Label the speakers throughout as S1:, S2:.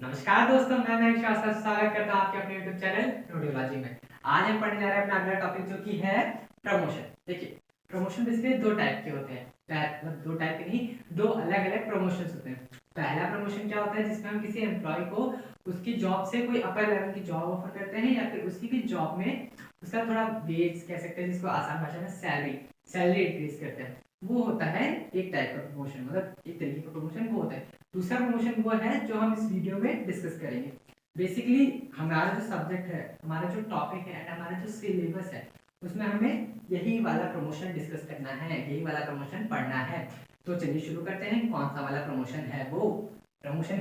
S1: नमस्कार दोस्तों, मैं महेश श्रीवास्तव स्वागत करता हूं आपके अपने YouTube चैनल नोडियोलॉजी में। आज हम पढ़ने जा रहे हैं अपना अगला टॉपिक जो कि है प्रमोशन। देखिए, प्रमोशन बेसिकली दो टाइप के होते हैं। मतलब दो टाइप के नहीं, दो अलग अलग प्रमोशन होते हैं। पहला प्रमोशन क्या होता है जिसमें हम किसी एम्प्लॉय को उसकी जॉब से कोई अपर लेवल की जॉब ऑफर करते हैं या फिर उसी की जॉब में उसका थोड़ा बेस कह सकते हैं, जिसको आसान भाषा में सैलरी इंक्रीज करते हैं। वो होता है एक टाइप का प्रमोशन, मतलब एक तरीके का प्रमोशन वो होता है। दूसरा प्रमोशन वो है जो हम इस वीडियो में डिस्कस करेंगे। बेसिकली हमारा जो सब्जेक्ट है, हमारा जो टॉपिक है, हमारा जो सिलेबस है, उसमें हमें यही वाला प्रमोशन डिस्कस करना है, यही वाला प्रमोशन पढ़ना है। तो चलिए शुरू करते हैं। कौन सा वाला प्रमोशन है? वो promotion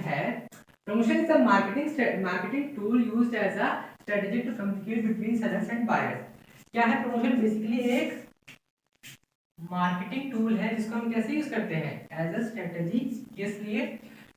S1: is a marketing tool used as a strategy to communicate between sellers and buyers. क्या है प्रमोशन? बेसिकली एक मार्केटिंग टूल है जिसको हम कैसे यूज करते हैं? As a strategy. किस लिए?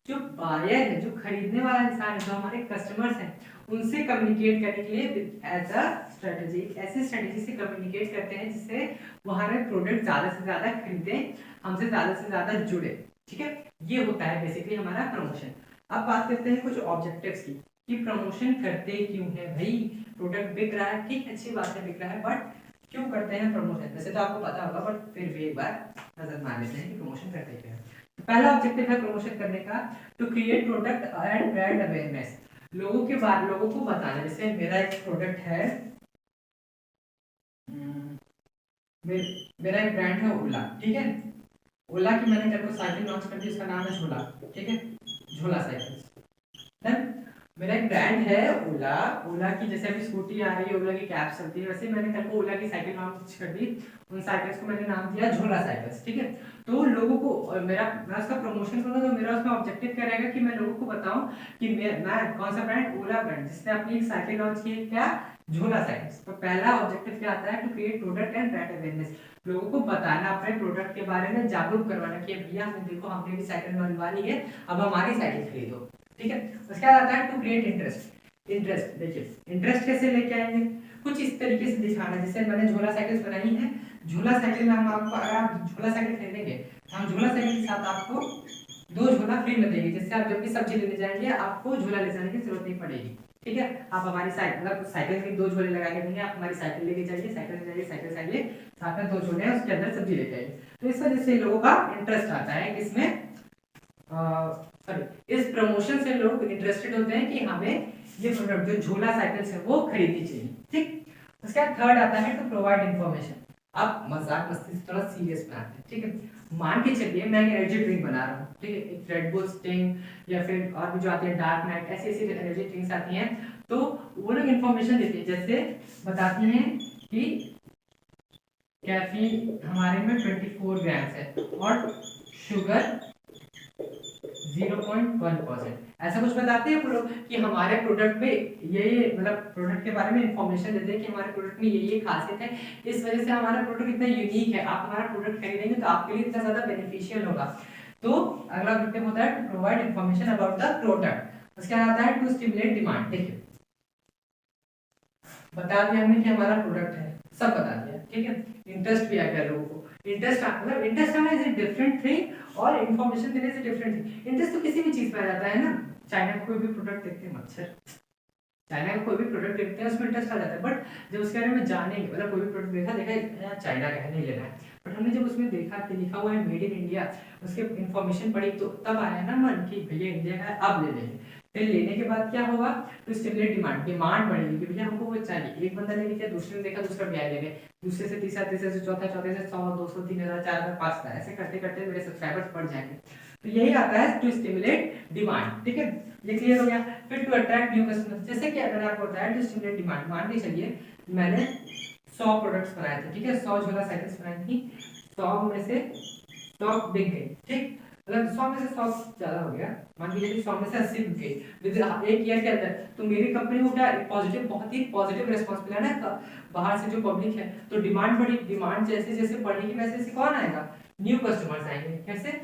S1: जो बायर है, जो खरीदने वाला इंसान है, जो हमारे कस्टमर्स हैं, उनसे कम्युनिकेट करने के लिए एज अ स्ट्रेटजी, ऐसी स्ट्रेटजी से कम्युनिकेट करते हैं जिससे वो हमारे प्रोडक्ट ज्यादा से ज्यादा खरीदें, हमसे ज्यादा से ज्यादा जुड़े। ठीक है, ये होता है बेसिकली हमारा प्रमोशन। अब बात करते हैं कुछ ऑब्जेक्टिव्स की कि प्रमोशन करते क्यों है। भाई प्रोडक्ट बिक रहा है, ठीक, अच्छी बात है, बिक रहा है, बट क्यों करते हैं प्रमोशन? वैसे तो आपको पता होगा, बट फिर भी एक बार नजर मार लेते हैं कि प्रमोशन करते क्या है। पहला ऑब्जेक्टिव है प्रमोशन करने का, to create product and brand awareness. लोगों को बताना। जैसे मेरा एक प्रोडक्ट है, मेरा एक ब्रांड है ओला, ठीक है। ओला की मैंने कल को साइकिल लॉन्च कर दी, उसका नाम है झोला, ठीक है, झोला साइकिल। मेरा एक ब्रांड है ओला। ओला की जैसे अभी स्कूटी आ रही है, ओला की कैब चलती है, वैसे मैंने कल को ओला की साइकिल लॉन्च कर दी। उन साइकिल्स को मैंने नाम दिया झोला साइकिल्स, ठीक है। तो लोगों को मैं उसका प्रमोशन करूंगा, तो मेरा उसमें ऑब्जेक्टिव क्या रहेगा कि मैं लोगों को बताऊं कि मैं कौन सा ब्रांड? ओला ब्रांड, जिसने अपनी एक साइकिल लॉन्च की है, क्या? झोला साइकिल्स। तो पहला ऑब्जेक्टिव क्या आता है? To create product and brand awareness. लोगों को बताना, अपने प्रोडक्ट के बारे में जागरूक करवाना कि भैया देखो, हमने भी साइकिल बनवा ली है, अब हमारी साइकिल खरीदो, ठीक है। उसके बाद आता है टू क्रिएट इंटरेस्ट। देखिए, इंटरेस्ट कैसे लेके आएंगे? कुछ इस तरीके से दिखाना, जैसे मैंने झोला साइकिल बनाई है। झोला साइकिल में हम आपको, अगर आप झोला साइकिल खरीदेंगे, हम झोला साइकिल के साथ आपको 2 झोला फ्री में देंगे, जिससे आप जब भी सब्जी लेने जाएंगे आपको झोला ले जाने की जरूरत नहीं पड़ेगी, ठीक है। आप हमारी साइकिल, मतलब साइकिल के 2 झोले लगा के देंगे, आप हमारी साइकिल लेके जाइए, साइकिल ले जाइए, साइकिल साइकिल साथ में 2 झोले हैं, उसके अंदर सब्जी लेके आइए। तो इस वजह से लोगों का इंटरेस्ट आता है किसमें? इस प्रमोशन से लोग इंटरेस्टेड होते हैं कि हमें ये प्रोडक्ट जो झोला साइकिल्स है वो खरीदनी चाहिए, ठीक। उसके बाद थर्ड आता है टू प्रोवाइड इंफॉर्मेशन। अब मजाक मस्ती से थोड़ा सीरियस में आते हैं, ठीक है। मान के चलिए मैं एक एनर्जी ड्रिंक बना रहा हूँ, ठीक है, एक रेड बुल स्टिंग या फिर और भी जो आती है डार्क नाइट, ऐसी ऐसी एनर्जी ड्रिंक्स आती हैं। तो वो लोग इंफॉर्मेशन देती है, जैसे बताती हैं कि कैफीन हमारे में 24 ग्राम्स है और शुगर 0.1%, ऐसा कुछ बताते हैं लोग कि हमारे प्रोडक्ट में ये मतलब प्रोडक्ट के बारे में इंफॉर्मेशन देते हैं कि हमारे प्रोडक्ट में ये खासियत है, इस वजह से हमारा प्रोडक्ट इतना यूनिक है, आप हमारा प्रोडक्ट खरीदेंगे तो आपके लिए इतना ज्यादा बेनिफिशियल होगा। तो अगला ऑब्जेक्टिव होता है to provide information about the product. उसके बाद आता है टू स्टिमुलेट डिमांड। देखिए, बता दिया हमने कि हमारा प्रोडक्ट है, सब बता दिया, ठीक है। इंटरेस्ट भी आ गया लोगों को। मतलब इंटरेस्ट आना इज अ डिफरेंट थिंग और इंफॉर्मेशन देने से डिफरेंट थिंग। इंटरेस्ट तो किसी भी चीज में आ जाता है ना। चाइना का कोई भी प्रोडक्ट देखते हैं, मच्छर, चाइना का कोई भी प्रोडक्ट देखते हैं उसमें इंटरेस्ट आ जाता है, बट जब उसके बारे में जानेंगे, मतलब कोई भी प्रोडक्ट देखा यार चाइना का है, नहीं लेना है, बट हमने जब उसमें देखा कि लिखा हुआ है मेड इन इंडिया, उसके इन्फॉर्मेशन पढ़ी, तो तब आया ना मन कि भैया इंडिया का है, अब ले लेंगे। फिर लेने के बाद क्या होगा? तो स्टिमुलेट डिमांड बढ़ेगी कि भैया हमको वो चाहिए। एक बंदा ने लिखा, दूसरे ने देखा, दूसरा भी ले लेंगे, दूसरे से तीसरा, तीसरे से चौथा, चौथे से 100, 200, 3000, 4000, 5000, ऐसे करते करते मेरे सब्सक्राइबर्स बढ़ जाएंगे। तो यही आता है टू स्टिमुलेट डिमांड, ठीक है। ये क्लियर हो गया। फिर टू अट्रैक्ट न्यू कस्टमर, जैसे कि मैंने आपको बताया टू स्टिमुलेट डिमांड। मान के चलिए मैंने 100 प्रोडक्ट्स बनाए थे, ठीक है, 100 झोला साइकिल्स बनाई थी, 100 में से 100 बिक गई, ठीक, मतलब 100 में से 100 ज्यादा हो गया, मान लीजिए 100 में से 80 बिक गई विद एक ईयर के अंदर। तो मेरी कंपनी को क्या पॉजिटिव, बहुत ही पॉजिटिव रिस्पांस मिला ना बाहर से जो पब्लिक है। तो डिमांड बढ़ी, डिमांड जैसे जैसे बढ़ेगी वैसे वैसे कौन आएगा? न्यू कस्टमर्स आएंगे। कैसे?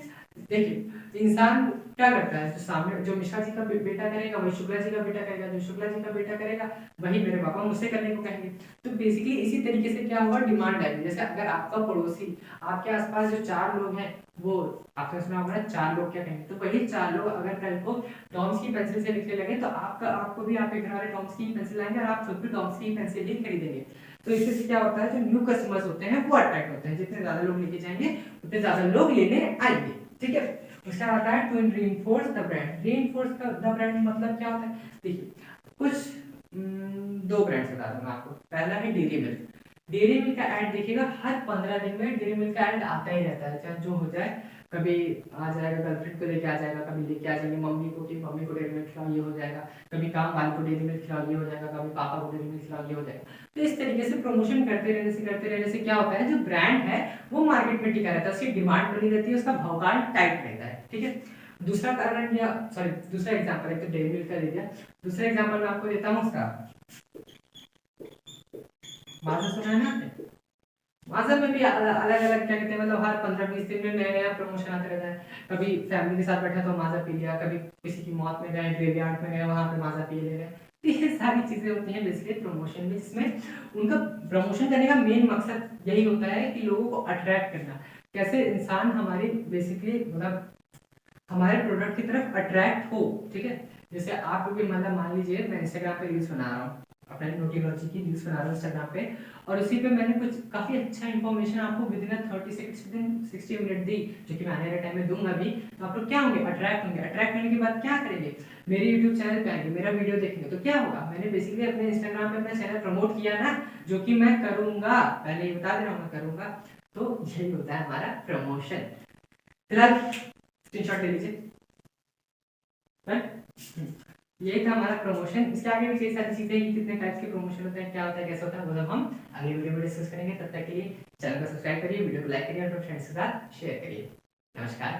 S1: देखिए इंसान क्या करता है, जो सामने जो मिश्रा जी का बेटा करेगा वही शुक्ला जी का बेटा करेगा, जो शुक्ला जी का बेटा करेगा वही मेरे पापा मुझसे करने को कहेंगे। तो बेसिकली इसी तरीके से क्या होगा, डिमांड है। जैसे अगर आपका पड़ोसी, आपके आसपास जो 4 लोग हैं, वो आपने सुना होगा ना 4 लोग क्या कहेंगे, तो वही 4 लोग अगर कल को डॉम्स की पेंसिल से लिखने लगे तो आपको भी आपके घर वाले डॉम्स की पेंसिल लाएंगे और आप खुद भी डॉम्स की पेंसिल ही खरीदेंगे। तो इससे क्या होता है, जो न्यू कस्टमर्स होते हैं वो अट्रैक्ट होते हैं, जितने ज्यादा लोग लेके जाएंगे उतने ज्यादा लोग लेने आएंगे। ठीक है, उसका आता है to reinforce the brand. Reinforce the brand मतलब क्या होता है, देखिए कुछ 2 ब्रांड्स बता दूंगा आपको। पहला है डेयरी मिल्क। डेयरी मिल्क का ऐड देखिएगा हर 15 दिन में डेयरी मिल्क का ऐड आता ही रहता है, चाहे जो हो जाए, कभी आ जाएगा गर्लफ्रेंड को लेके आ जाएगा, कभी लेके आ जाएंगे मम्मी को कि मम्मी को डेयरी मिल्क खिलाओ, ये हो जाएगा, कभी काम वाले को डेयरी मिल्क खिलाओ, ये हो जाएगा, कभी पापा को डेयरी मिल्क खिलाओ, ये हो जाएगा। तो इस तरीके से प्रमोशन करते रहने से क्या होता है, जो ब्रांड है वो मार्केट में टिका रहता है, उसकी डिमांड बनी रहती है, उसका भौकाल टाइट रहता है। ठीक है, दूसरा कारण या सॉरी दूसरा एग्जांपल, एक तो डेयरी मिल्क का दे दिया, दूसरा एग्जांपल मैं आपको देता हूँ उसका माजा। सुना है ना आपने, माजा में भी अलग अलग क्या कहते हैं, मतलब हर 15-20 दिन में नया नया प्रमोशन आता रहता है। कभी फैमिली के साथ बैठा तो माजा पी लिया, कभी किसी की मौत में गए, ग्रेवयार्ड में गए, वहां पे माजा पी ले रहे। तो ये सारी चीजें होती हैं बेसिकली प्रमोशन में, जिसमें उनका प्रमोशन करने का मेन मकसद यही होता है कि लोगों को अट्रैक्ट करना, कैसे इंसान हमारी बेसिकली मतलब हमारे प्रोडक्ट की तरफ अट्रैक्ट हो। ठीक है, जैसे आप भी मतलब मान लीजिए मैं इंस्टाग्राम पे रील्स बना रहा हूँ, अपने नोटिलॉजी की रील्स बना रहा हूँ इंस्टाग्राम पे, और उसी पे मैंने कुछ काफी अच्छा इन्फॉर्मेशन आपको विद इन 30 सेकंड्स 60 मिनट दी, जो कि मैं आने वाले टाइम में दूंगा भी। तो आप लोग क्या होंगे, अट्रैक्ट होंगे। अट्रैक्ट होने के बाद क्या करेंगे, मेरे यूट्यूब चैनल पे आएंगे, मेरा वीडियो देखेंगे। तो क्या होगा, मैंने बेसिकली अपने इंस्टाग्राम पे अपना चैनल प्रमोट किया ना, जो कि मैं करूंगा, पहले ही बता दे रहा हूँ मैं करूंगा। तो यही होता है हमारा प्रमोशन। फिलहाल स्क्रीनशॉट ले लीजिए। यही था हमारा प्रमोशन। इसके आगे भी कई सारी चीजें, कितने टाइप्स के प्रमोशन होते हैं, क्या होता है, कैसे होता है, वो सब हम अगली वीडियो में डिस्कस करेंगे। तब तक के लिए चैनल को सब्सक्राइब करिए, वीडियो को लाइक करिए और अपने फ्रेंड्स के साथ शेयर करिए। नमस्कार।